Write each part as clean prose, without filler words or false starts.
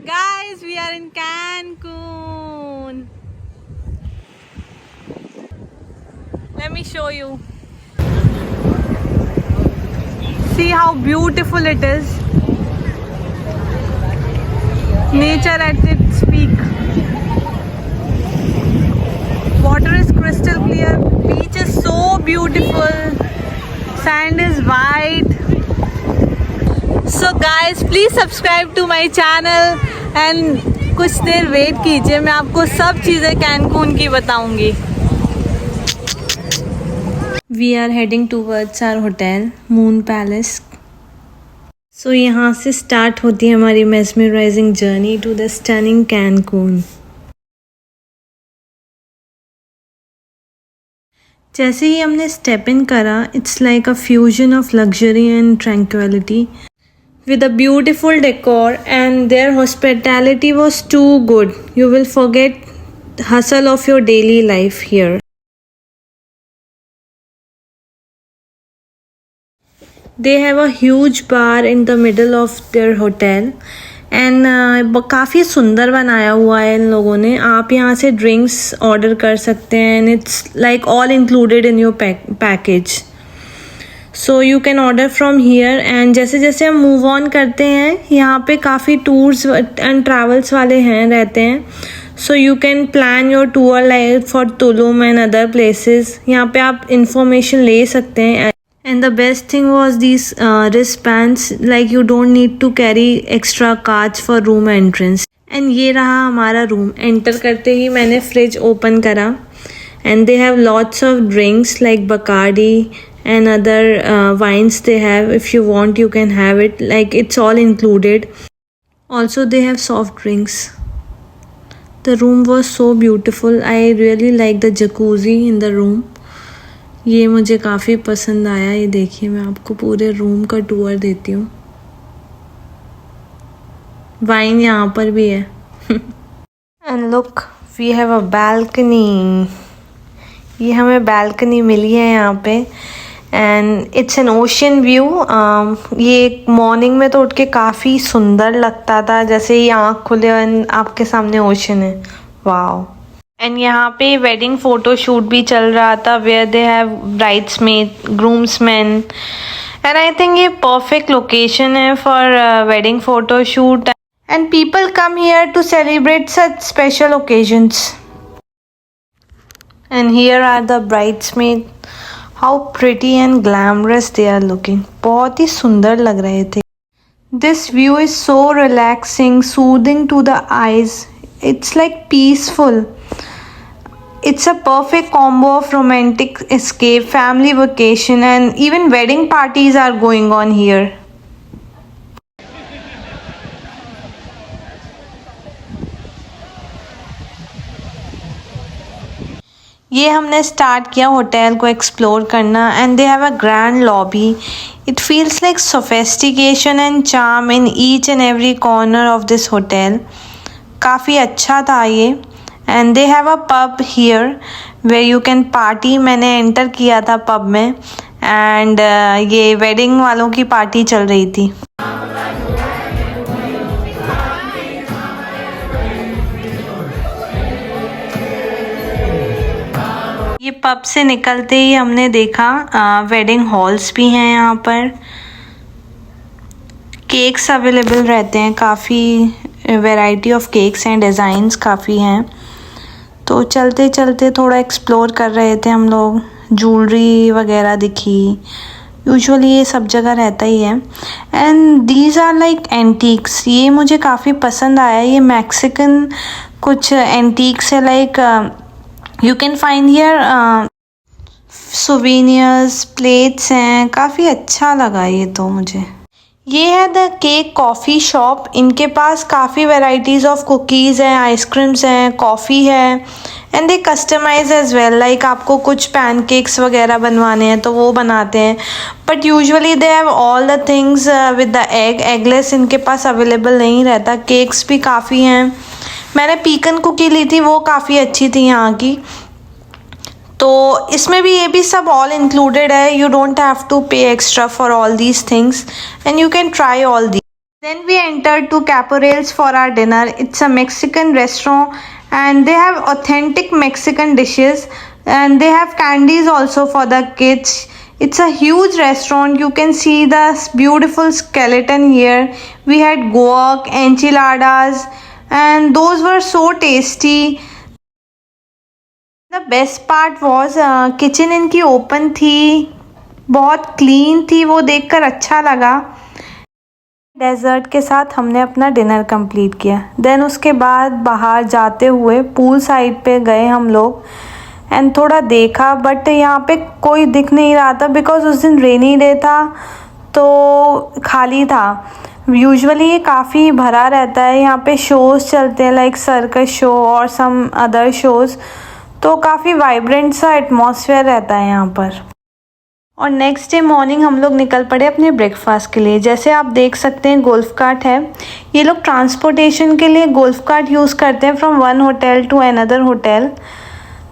Guys, we are in Cancun. Let me show you. See how beautiful it is. Nature at its peak. Water is crystal clear. Beach is so beautiful. Sand is white. So guys, please subscribe to my channel and कुछ देर wait कीजिए, मैं आपको सब चीज़ें कैनकून की बताऊंगी. We are heading towards our hotel, Moon Palace. So यहाँ से स्टार्ट होती है हमारी mesmerizing journey to the stunning Cancun. जैसे ही हमने स्टेप इन करा, it's like a fusion of luxury and tranquility. With a beautiful decor and their hospitality was too good. You will forget the hustle of your daily life here. They have a huge bar in the middle of their hotel and काफ़ी सुंदर बनाया हुआ है इन लोगों ने. आप यहाँ से ड्रिंक्स ऑर्डर कर सकते हैं and it's like all included in your package. So you can order from here. And जैसे जैसे हम मूव ऑन करते हैं यहाँ पे काफ़ी टूर्स एंड ट्रैवल्स वाले रहते हैं. So you can plan your tour like for Tulum and other places. यहाँ पे आप इंफॉर्मेशन ले सकते हैं. And the best thing was this wristbands, like you don't need to carry extra cards for room entrance. And ये रहा हमारा room. Enter करते ही मैंने फ्रिज ओपन करा and they have lots of drinks like Bacardi and other wines they have. If you want you can have it, like it's all included. Also they have soft drinks. The room was so beautiful. I really like the jacuzzi in the room. ये मुझे काफ़ी पसंद आया. ये देखिए, मैं आपको पूरे रूम का टूर देती हूँ. वाइन यहाँ पर भी है. And look, we have a balcony. ये हमें balcony मिली है यहाँ पे and it's an ocean view. ये मॉर्निंग में तो उठ के काफ़ी सुंदर लगता था, जैसे ही आँख खुले और आपके सामने ओशन है. वाओ. एंड यहाँ पे वेडिंग फ़ोटो शूट भी चल रहा था where they have bridesmaid, groomsman. And I think ये परफेक्ट लोकेशन है for wedding photo shoot. And people come here to celebrate such special occasions. And here are the bridesmaid. How pretty and glamorous they are looking. बहुत ही सुंदर लग रहे थे. This view is so relaxing, soothing to the eyes. It's like peaceful. It's a perfect combo of romantic escape, family vacation, and even wedding parties are going on here. ये हमने start किया hotel को explore करना and they have a grand lobby. It feels like sophistication and charm in each and every corner of this hotel. काफ़ी अच्छा था ये. And they have a pub here where you can party. मैंने enter किया था pub में and ये wedding वालों की पार्टी चल रही थी. ये पब से निकलते ही हमने देखा वेडिंग हॉल्स भी हैं यहाँ पर. केक्स अवेलेबल रहते हैं. काफ़ी variety of cakes and designs काफ़ी हैं. तो चलते चलते थोड़ा एक्सप्लोर कर रहे थे हम लोग. ज्वेलरी वगैरह दिखी. यूजुअली ये सब जगह रहता ही है. And these are like antiques. ये मुझे काफ़ी पसंद आया. ये मैक्सिकन कुछ एंटीक्स है. Like you can find here souvenirs, plates हैं. काफ़ी अच्छा लगा ये तो मुझे. ये है द केक कॉफ़ी शॉप. इनके पास काफ़ी वैरायटीज़ ऑफ कुकीज़ हैं, आइसक्रीम्स हैं, कॉफ़ी है and they customise as well. Like आपको कुछ पैनकेक्स वगैरह बनवाने हैं तो वो बनाते हैं. But usually they have all the things with the egg. Eggless इनके पास अवेलेबल नहीं रहता. केक्स भी काफ़ी हैं. मैंने पीकन कुकी ली थी, वो काफ़ी अच्छी थी यहाँ की. तो इसमें भी ये भी सब ऑल इंक्लूडेड है. यू डोंट हैव टू पे extra for all these things and you can try all the. Then we entered to Caporales for our dinner. It's a Mexican restaurant and they have authentic Mexican dishes and they have candies also for the kids. It's a huge restaurant. You can see the beautiful skeleton here. We had guac, enchiladas, and those were so tasty. The best part was kitchen इनकी open थी, बहुत clean थी, वो देखकर अच्छा लगा. Desert के साथ हमने अपना डिनर कंप्लीट किया. देन उसके बाद बाहर जाते हुए पूल साइड पे गए हम लोग एंड थोड़ा देखा, बट यहाँ पे कोई दिख नहीं रहा था बिकॉज उस दिन रेनी डे था तो खाली था. यूजुअली ये काफ़ी भरा रहता है. यहाँ पे शोज़ चलते हैं लाइक सर्कस शो और सम अदर शोज़, तो काफ़ी वाइब्रेंट सा एटमॉस्फेयर रहता है यहाँ पर. और नेक्स्ट डे मॉर्निंग हम लोग निकल पड़े अपने ब्रेकफास्ट के लिए. जैसे आप देख सकते हैं गोल्फ कार्ट है. ये लोग ट्रांसपोर्टेशन के लिए गोल्फ कार्ट यूज़ करते हैं from one hotel to another hotel.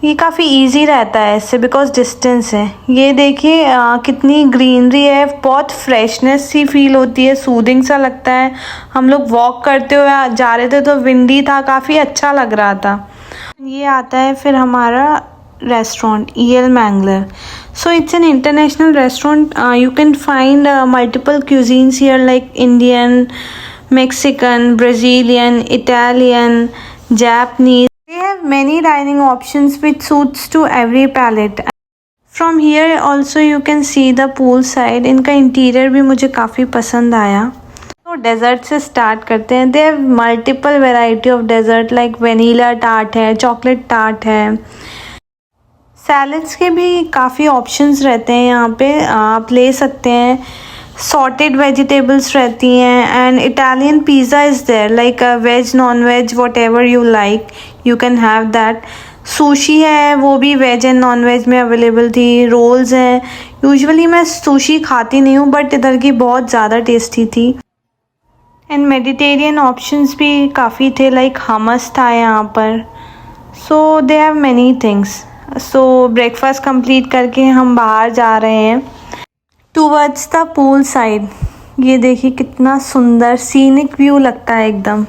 ये काफ़ी इजी रहता है इससे बिकॉज डिस्टेंस है. ये देखिए कितनी ग्रीनरी है, बहुत फ्रेशनेस सी फील होती है, सूदिंग सा लगता है. हम लोग वॉक करते हुए जा रहे थे तो विंडी था, काफ़ी अच्छा लग रहा था. ये आता है फिर हमारा restaurant EL Mangler. So it's an international restaurant. You can find multiple cuisines here like Indian, Mexican, Brazilian, Italian, Japanese. They have many dining options which suits to every palate. From here also you can see the pool side. इनका interior भी मुझे काफ़ी पसंद आया. तो dessert से start करते हैं. They have multiple variety of dessert like vanilla tart है, चॉकलेट टार्ट है. सैलड्स के भी काफ़ी ऑप्शंस रहते हैं यहाँ पे, आप ले सकते हैं. सॉर्टेड वेजिटेबल्स रहती हैं and Italian pizza is there like veg non veg whatever you like you can have that. Sushi है, वो भी वेज एंड नॉन वेज में अवेलेबल थी. रोल्स हैं. यूजुअली मैं सुशी खाती नहीं हूँ बट इधर की बहुत ज़्यादा टेस्टी थी. एंड मेडिटेरियन ऑप्शंस भी काफ़ी थे लाइक हमस था यहाँ पर. So they have many things. So breakfast complete करके हम बाहर जा रहे हैं टूवर्ड्स द पूल साइड. ये देखिए कितना सुंदर सीनिक व्यू लगता है एकदम.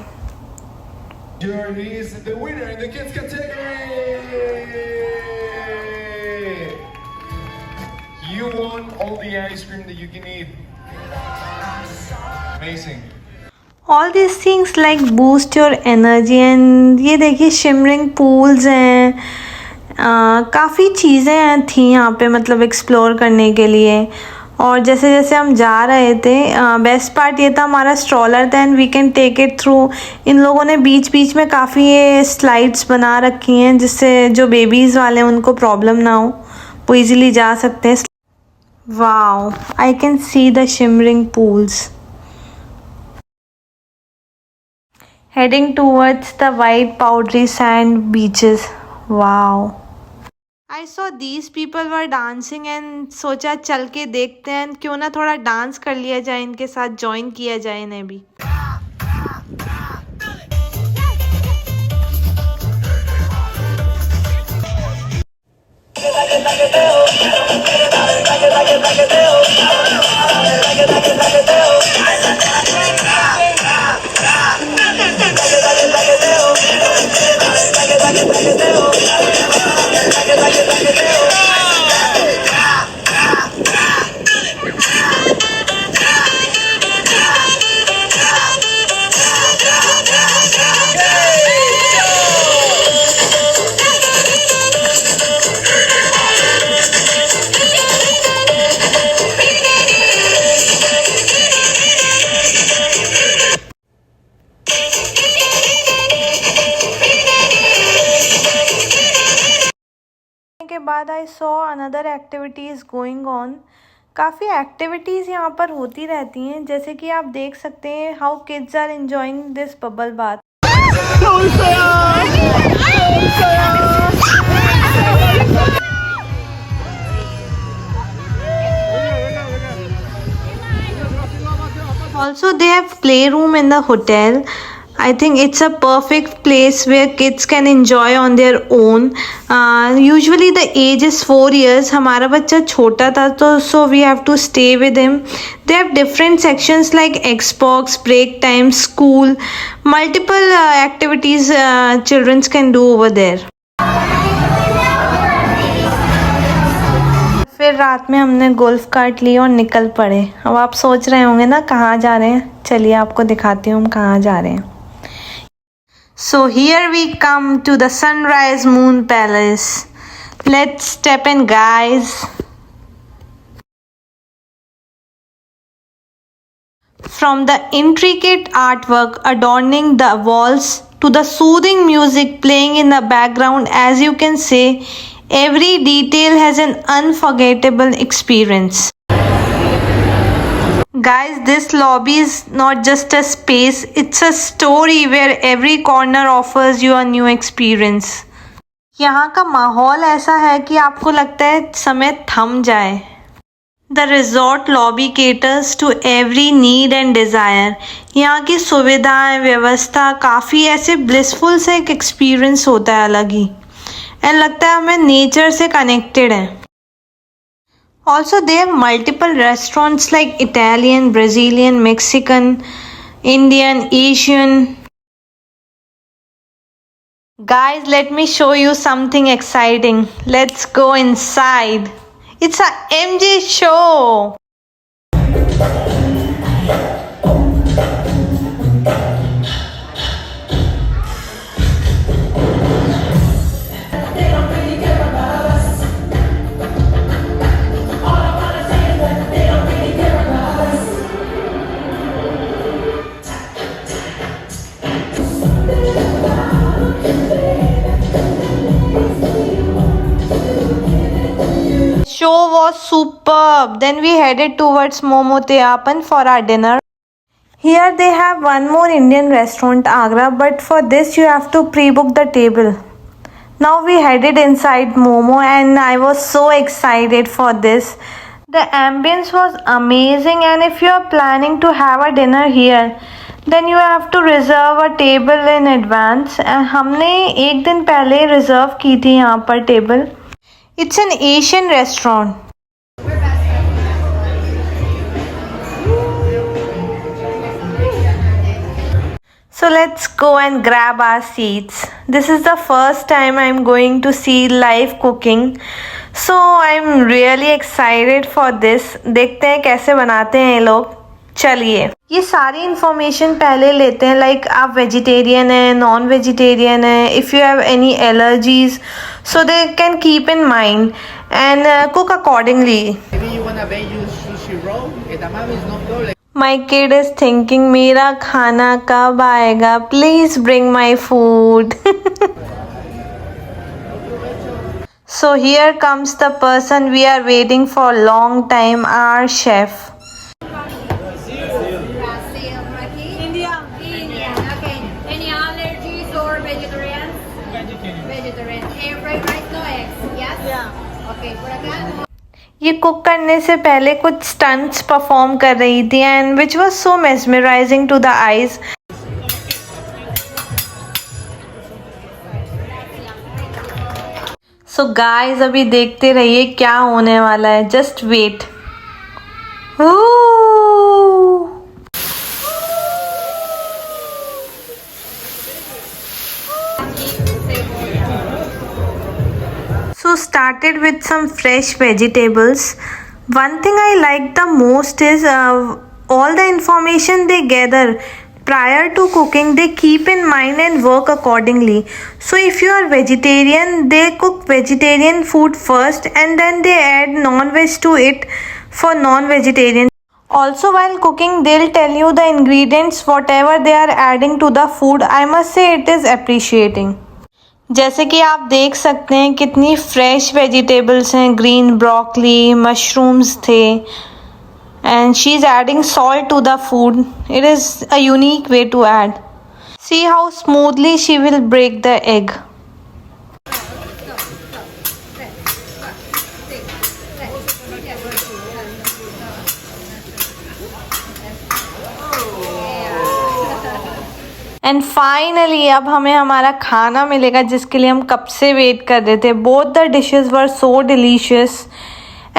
All these things like boost your energy. and ये देखिए शिमरिंग पूल्स हैं. काफ़ी चीज़ें थी यहाँ पे मतलब एक्सप्लोर करने के लिए. और जैसे जैसे हम जा रहे थे बेस्ट पार्ट ये था हमारा स्ट्रॉलर था and we can take it through. इन लोगों ने बीच बीच में काफ़ी ये स्लाइड्स बना रखी हैं जिससे जो बेबीज़ वाले हैं उनको प्रॉब्लम ना हो, वो इजीली जा सकते हैं. Wow, I can see the shimmering pools. Heading towards the white powdery sand beaches. Wow. I saw these people were dancing and सोचा चल के देखते हैं, क्यों ना थोड़ा डांस कर लिया जाए, इनके साथ ज्वाइन किया जाए इन्हें भी. के बाद I saw another activities going on. काफ़ी एक्टिविटीज़ यहाँ पर होती रहती हैं, जैसे कि आप देख सकते हैं how kids are enjoying this bubble bath. Also they have playroom in the hotel. I think it's a perfect place where kids can enjoy on their own. Usually the age is 4 years. हमारा बच्चा छोटा था तो so we have to stay with him. They have different sections like Xbox, break time, school, multiple activities children can do over there. फिर रात में हमने golf cart ली और निकल पड़े. अब आप सोच रहे होंगे ना कहाँ जा रहे हैं. चलिए आपको दिखाती हूँ हम कहाँ जा रहे हैं. So here we come to the Sunrise Moon Palace. Let's step in, guys. From the intricate artwork adorning the walls to the soothing music playing in the background, as you can see, every detail has an unforgettable experience. Guys, this lobby is not just a space, it's a story where every corner offers you a new experience. यहाँ का माहौल ऐसा है कि आपको लगता है समय थम जाए. The resort lobby caters to every need and desire. यहाँ की सुविधाएं, व्यवस्था काफ़ी ऐसे blissful से एक experience होता है अलग ही. And लगता है हमें nature से connected है. Also, there are multiple restaurants like Italian, Brazilian, Mexican, Indian, Asian. Guys, let me show you something exciting. Let's go inside. It's a MJ show. Show was superb. Then we headed towards Momo Teapan for our dinner. Here they have one more Indian restaurant, Agra, but for this you have to pre-book the table. Now we headed inside Momo and I was so excited for this. The ambience was amazing, and if you are planning to have a dinner here, then you have to reserve a table in advance. And हमने एक दिन पहले reserve की थी यहाँ पर table. It's an Asian restaurant. So let's go and grab our seats. This is the first time I'm going to see live cooking. So I'm really excited for this. देखते हैं कैसे बनाते हैं ये लोग. चलिए ये सारी इन्फॉर्मेशन पहले लेते हैं. लाइक आप वेजिटेरियन है, नॉन वेजिटेरियन है, if you have any allergies, so they can keep in mind and cook accordingly. My kid is thinking मेरा खाना कब आएगा, please bring my food. So here comes the person we are waiting for a long time, our chef. India. Okay. Any allergies or vegetarians? Vegetarian. Air fried rice, no eggs. Yes. Yeah. Okay. For that. ये cook करने से पहले कुछ stunts perform कर रही थी and which was so mesmerising to the eyes. So guys अभी देखते रहिए क्या होने वाला है. Just wait. So started with some fresh vegetables. One thing I like the most is all the information they gather prior to cooking, they keep in mind and work accordingly. So if you are vegetarian, they cook vegetarian food first and then they add non-veg to it for non-vegetarian. Also while cooking, they'll tell you the ingredients, whatever they are adding to the food. I must say it is appreciating. जैसे कि आप देख सकते हैं कितनी fresh vegetables हैं. Green broccoli, mushrooms थे. And she's adding salt to the food. It is a unique way to add. See how smoothly she will break the egg. And finally अब हमें हमारा खाना मिलेगा जिसके लिए हम कब से वेट कर रहे थे. Both the dishes were so delicious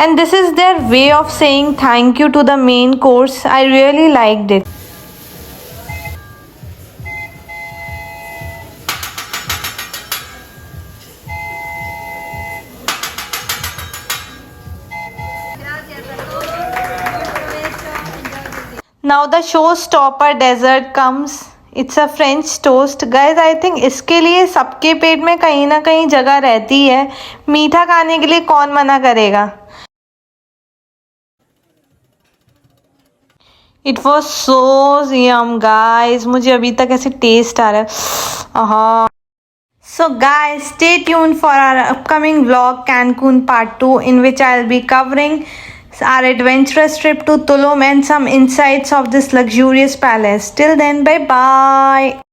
and this is their way of saying thank you to the main course. I really liked it. Now the showstopper dessert comes. It's a French toast. Guys, I think इसके लिए सबके पेट में कहीं ना कहीं जगह रहती है. मीठा खाने के लिए कौन मना करेगा. It was so yum guys. मुझे अभी तक ऐसे टेस्ट आ रहा है. So guys, stay tuned for our upcoming vlog Cancun part 2 in which I'll be covering our adventurous trip to Tulum and some insights of this luxurious palace. Till then, bye bye.